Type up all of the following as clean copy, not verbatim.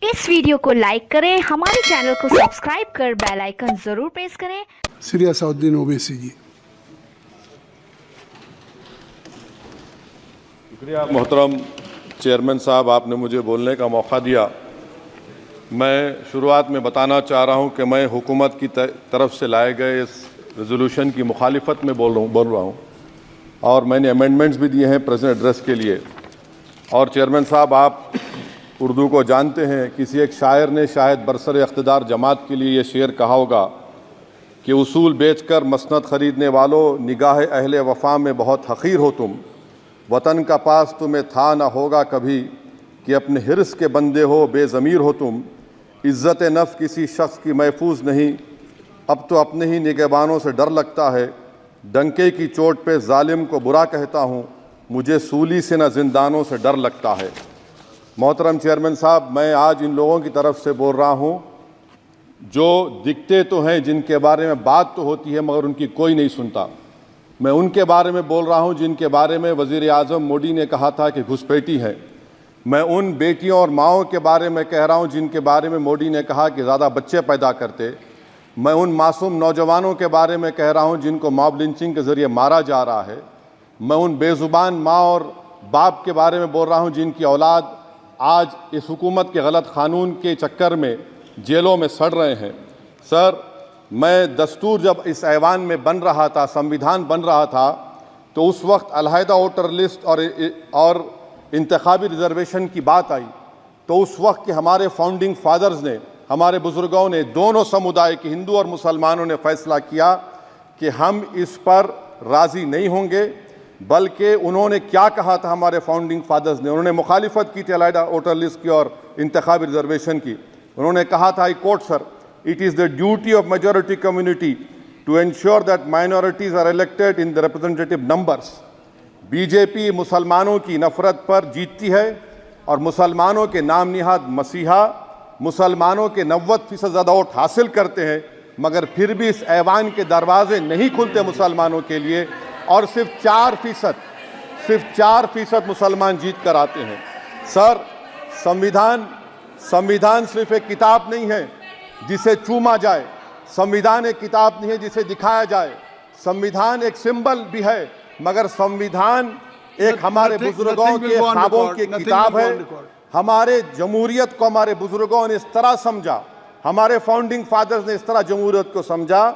इस वीडियो को लाइक करें, हमारे चैनल को सब्सक्राइब कर बेल आइकन जरूर प्रेस करें। श्री असाउद्दीन ओवैसी जी। शुक्रिया मोहतरम चेयरमैन साहब, आपने मुझे बोलने का मौका दिया। मैं शुरुआत में बताना चाह रहा हूं कि मैं हुकूमत की तरफ से लाए गए इस रेजोल्यूशन की मुखालिफत में बोल रहा हूं और मैंने अमेंडमेंट्स भी दिए हैं प्रेजेंट एड्रेस के लिए। और चेयरमैन साहब, आप उर्दू को जानते हैं। किसी एक शायर ने शायद बरसर इख्तिदार जमात के लिए ये शेर कहा होगा कि उसूल बेचकर मसनद ख़रीदने वालों, निगाह अहले वफ़ा में बहुत हक़ीर हो तुम। वतन का पास तुम्हें था ना होगा कभी कि अपने हिर्स के बंदे हो, बेज़मीर हो तुम। इज़्ज़त नफ्स किसी शख्स की महफूज नहीं, अब तो अपने ही निगहबानों से डर लगता है। डंके की चोट पे जालिम को बुरा कहता हूँ, मुझे सूली से न जिंदानों से डर लगता है। मोहतरम चेयरमैन साहब, मैं आज इन लोगों की तरफ से बोल रहा हूँ जो दिखते तो हैं, जिनके बारे में बात तो होती है मगर उनकी कोई नहीं सुनता। मैं उनके बारे में बोल रहा हूँ जिनके बारे में वज़ीर आज़म मोदी ने कहा था कि घुसपैठी है। मैं उन बेटियों और माओं के बारे में कह रहा हूँ जिनके बारे में मोदी ने कहा कि ज़्यादा बच्चे पैदा करते। मैं उन मासूम नौजवानों के बारे में कह रहा हूँ जिनको मॉब लिंचिंग के ज़रिए मारा जा रहा है। मैं उन बेज़ुबान माँ और बाप के बारे में बोल रहा हूँ जिनकी औलाद आज इस हुकूमत के गलत क़ानून के चक्कर में जेलों में सड़ रहे हैं। सर, मैं दस्तूर जब इस ऐवान में बन रहा था, संविधान बन रहा था, तो उस वक्त अलहदा वोटर लिस्ट और इंतखाबी रिजर्वेशन की बात आई तो उस वक्त के हमारे फाउंडिंग फादर्स ने, हमारे बुज़ुर्गों ने, दोनों समुदाय के हिंदू और मुसलमानों ने फ़ैसला किया कि हम इस पर राज़ी नहीं होंगे। बल्कि उन्होंने क्या कहा था हमारे फाउंडिंग फादर्स ने, उन्होंने मुखालिफत की थी अलहदा वोटर लिस्ट की और इंतखाबी रिजर्वेशन की। उन्होंने कहा था, I quote sir, it is the duty of majority community to ensure that minorities are elected in the representative numbers. BJP मुसलमानों की नफरत पर जीतती है और मुसलमानों के नाम निहाद मसीहा मुसलमानों के 90% ज़्यादा वोट हासिल करते हैं, मगर फिर भी इस ऐवान के दरवाजे नहीं खुलते मुसलमानों के लिए और सिर्फ 4% मुसलमान जीत कर आते हैं। सर, संविधान सिर्फ एक किताब नहीं है जिसे चूमा जाए, संविधान एक किताब नहीं है जिसे दिखाया जाए, संविधान एक सिंबल भी है, मगर संविधान एक हमारे बुजुर्गों के ख्वाबों की किताब है। हमारे जमहूरियत को हमारे बुजुर्गों ने इस तरह समझा, हमारे फाउंडिंग फादर्स ने इस तरह जमहूरियत को समझा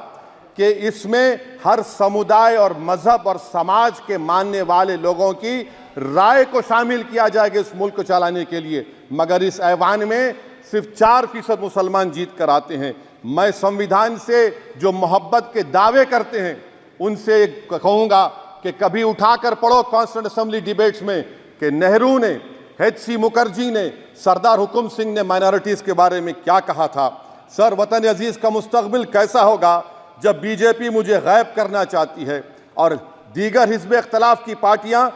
कि इसमें हर समुदाय और मजहब और समाज के मानने वाले लोगों की राय को शामिल किया जाएगा इस मुल्क को चलाने के लिए। मगर इस ऐवान में सिर्फ 4% मुसलमान जीत कर आते हैं। मैं संविधान से जो मोहब्बत के दावे करते हैं उनसे कहूँगा कि कभी उठाकर पढ़ो कॉन्स्टिट्यूंट असेंबली डिबेट्स में कि नेहरू ने, HC मुखर्जी ने, सरदार हुकुम सिंह ने माइनॉरिटीज़ के बारे में क्या कहा था। सर, वतन अजीज़ का मुस्तकबिल कैसा होगा जब बीजेपी मुझे गायब करना चाहती है और दीगर हिज़्ब इख्तिलाफ की पार्टियां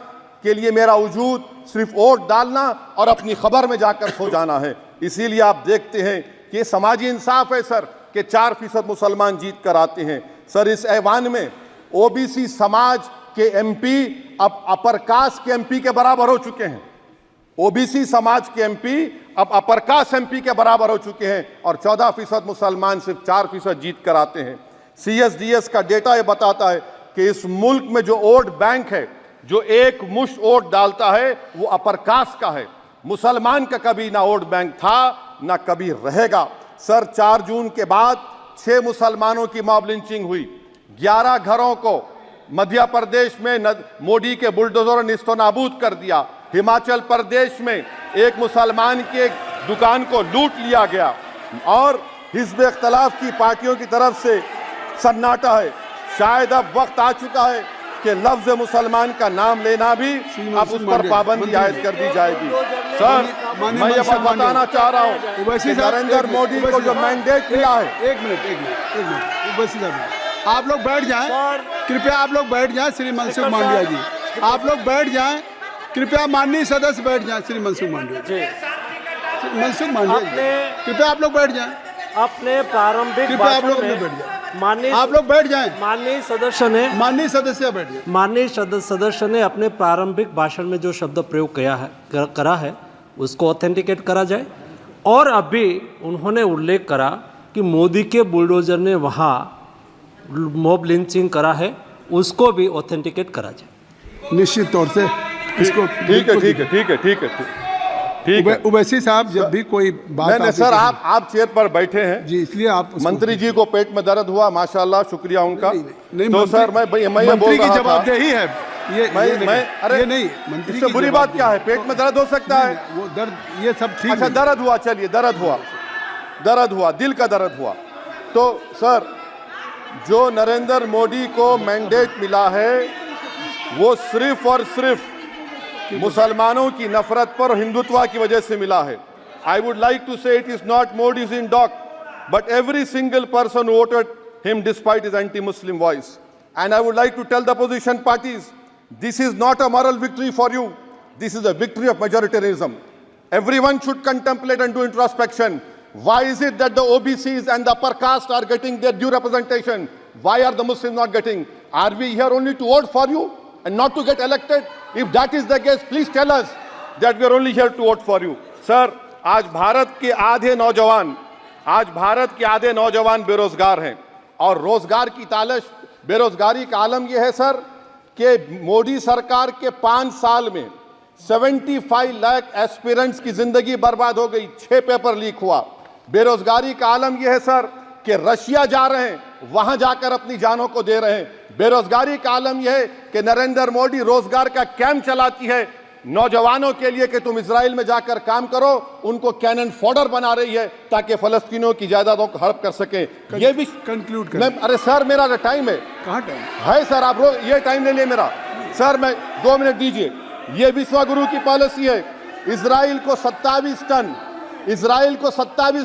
के लिए मेरा वजूद सिर्फ वोट डालना और अपनी खबर में जाकर सो जाना है। इसीलिए आप देखते हैं कि ये समाजी इंसाफ है सर कि 4% मुसलमान जीत कर आते हैं। सर, इस ऐवान में OBC समाज के MP अब अपर कास्ट के MP के बराबर हो चुके हैं। OBC समाज के MP अब अपर कास्ट MP के बराबर हो चुके हैं और 14% मुसलमान सिर्फ 4% जीत कर आते हैं। CSDS का डेटा ये बताता है कि इस मुल्क में जो वोट बैंक है, जो एक मुश्त वोट डालता है, वो अपर कास्ट का है। मुसलमान का कभी ना वोट बैंक था ना कभी रहेगा। सर, 4 जून के बाद 6 मुसलमानों की मॉब लिंचिंग हुई, 11 घरों को मध्य प्रदेश में मोदी के बुलडोजर ने निस्तो नाबूद कर दिया। हिमाचल प्रदेश में एक मुसलमान की एक दुकान को लूट लिया गया और हिज़्ब इख्तिलाफ की पार्टियों की तरफ से सन्नाटा है। शायद अब वक्त आ चुका है कि लफ्ज़ मुसलमान का नाम लेना भी अब उस पर पाबंदी आयद कर दी जाएगी। सर, मैं ये बात बताना चाह रहा हूँ कि नरेंद्र मोदी को जो मैंडेट मिला है। एक मिनट ओवैसी साहब, आप लोग बैठ जाएं, कृपया आप लोग बैठ जाएं। श्री मनसुख मांडविया जी, आप लोग बैठ जाएं, कृपया माननीय सदस्य बैठ जाएं। श्री मनसुख मांडविया जी, मनसुख मांडविया जी, कृपया आप लोग बैठ जाएं। अपने प्रारंभिक कृपया आप लोग बैठ जाएं। आप लोग बैठ जाएं। माननीय सदस्य ने अपने प्रारंभिक भाषण में जो शब्द प्रयोग करा है उसको ऑथेंटिकेट करा जाए और अभी उन्होंने उल्लेख करा कि मोदी के बुलडोजर ने वहाँ मॉब लिंचिंग करा है, उसको भी ऑथेंटिकेट करा जाए। निश्चित तौर से इसको ठीक है। उवैसी साहब जब भी कोई बात नहीं सर, आप चेयर पर बैठे हैं जी, इसलिए आप मंत्री जी को पेट में दर्द हुआ, माशाल्लाह, शुक्रिया उनका। नहीं, तो सर मैं ये बोल रहा था, जवाबदेही है ये अरे ये नहीं, मंत्री इससे बुरी बात क्या है? पेट में दर्द हो सकता है, वो दर्द ये सब ठीक। अच्छा दर्द हुआ, चलिए दर्द हुआ, दिल का दर्द हुआ। तो सर जो नरेंद्र मोदी को मैंडेट मिला है वो सिर्फ और सिर्फ मुसलमानों की नफरत पर हिंदुत्व की वजह से मिला है। I would like to say it is not Modi's in dock but every single person voted him despite his anti Muslim voice. And I would like to tell the position parties, this is not a moral victory for you, this is a victory of majoritarianism. Everyone should contemplate and do introspection. Why is it that the OBCs and the upper caste are getting their due representation? Why are the Muslims not getting? Are we here only to vote for you and not to get elected? If that is the case, please tell us that we are only here to vote for you. Sir, आज भारत के आधे नौजवान बेरोजगार हैं और रोजगार की तालाश, बेरोजगारी का आलम यह है सर कि मोदी सरकार के 5 साल में 75 लाख एस्पिरेंट्स की जिंदगी बर्बाद हो गई, 6 पेपर लीक हुआ। बेरोजगारी का आलम यह है सर कि रशिया जा रहे हैं, वहां जाकर अपनी जानों को दे रहे हैं। बेरोजगारी का आलम यह है कि नरेंद्र मोदी रोजगार का कैंप चलाती है नौजवानों के लिए कि तुम इजराइल में जाकर काम करो, उनको कैनन फॉडर बना रही है ताकि फलस्तीनियों की जायदादों को हड़प कर सके। ये भी कंक्लूड कर। अरे सर मेरा टाइम है, कहाँ टाइम है सर? आप लोग ये टाइम ले लिए मेरा सर, मैं 2 मिनट दीजिए। ये विश्वगुरु की पॉलिसी है, इजराइल को 27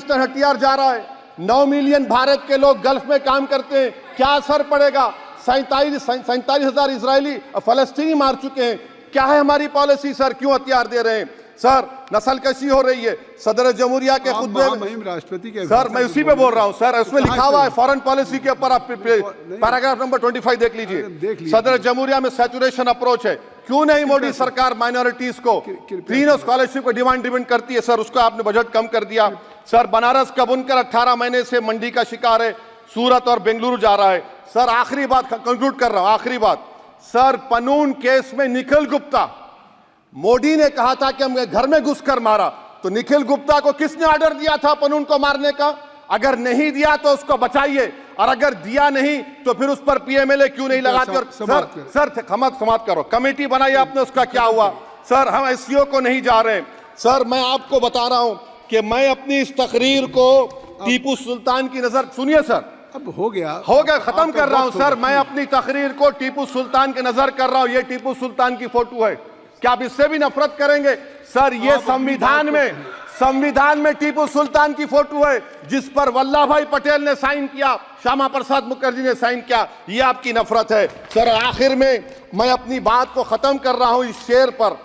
टन हथियार जा रहा है। 9 मिलियन भारत के लोग गल्फ में काम करते हैं, क्या असर पड़ेगा? 47,000 इजरायली फलस्तीनी मार चुके हैं। क्या है हमारी पॉलिसी सर? क्यों हथियार दे रहे हैं सर? नस्लकशी हो रही है। सदर जमहूरिया के खुतबे में राष्ट्रपति के सर, मैं उसी पे बोल रहा हूं सर, उसमें लिखा हुआ है फॉरेन पॉलिसी के ऊपर, आप पैराग्राफ नंबर 25 देख लीजिए। सदर जमहूरिया में सैचुरेशन अप्रोच है। क्यों नहीं मोदी सरकार माइनॉरिटीज को तीनों स्कॉलरशिप को डिमांड करती है सर? उसको आपने बजट कम कर दिया सर। बनारस का बुनकर 18 महीने से मंडी का शिकार है, सूरत और बेंगलुरु जा रहा है सर। आखिरी बात कंक्लूड कर रहा हूं, आखिरी बात सर, पनून केस में निखिल गुप्ता, मोदी ने कहा था कि हम घर में घुसकर मारा, तो निखिल गुप्ता को किसने ऑर्डर दिया था पनून को मारने का? अगर नहीं दिया तो उसको बचाइए, और अगर दिया नहीं तो फिर उस पर पीएमएलए क्यों नहीं लगाकर? सर समाप्त करो। कमेटी बनाई आपने, उसका क्या हुआ सर? हम एससीओ को नहीं जा रहे सर। मैं आपको बता रहा हूं कि मैं अपनी इस तकरीर को टीपू सुल्तान की नजर, सुनिए सर, अब हो गया, खत्म कर रहा हूं सर। मैं अपनी तकरीर को टीपू सुल्तान के नजर कर रहा हूं। ये टीपू सुल्तान की फोटो है, क्या आप इससे भी नफरत करेंगे सर? ये संविधान में टीपू सुल्तान की फोटो है जिस पर वल्लभ भाई पटेल ने साइन किया, श्यामा प्रसाद मुखर्जी ने साइन किया। ये आपकी नफरत है सर। आखिर में मैं अपनी बात को खत्म कर रहा हूं इस शेर पर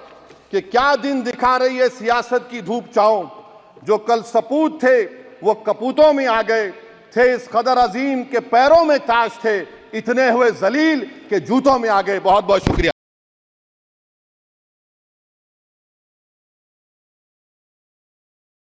कि क्या दिन दिखा रही है सियासत की धूप छांव। जो कल सपूत थे वो कपूतों में आ गए, थे इस कदर अजीम के पैरों में ताज थे, इतने हुए जलील के जूतों में आ गए। बहुत बहुत शुक्रिया।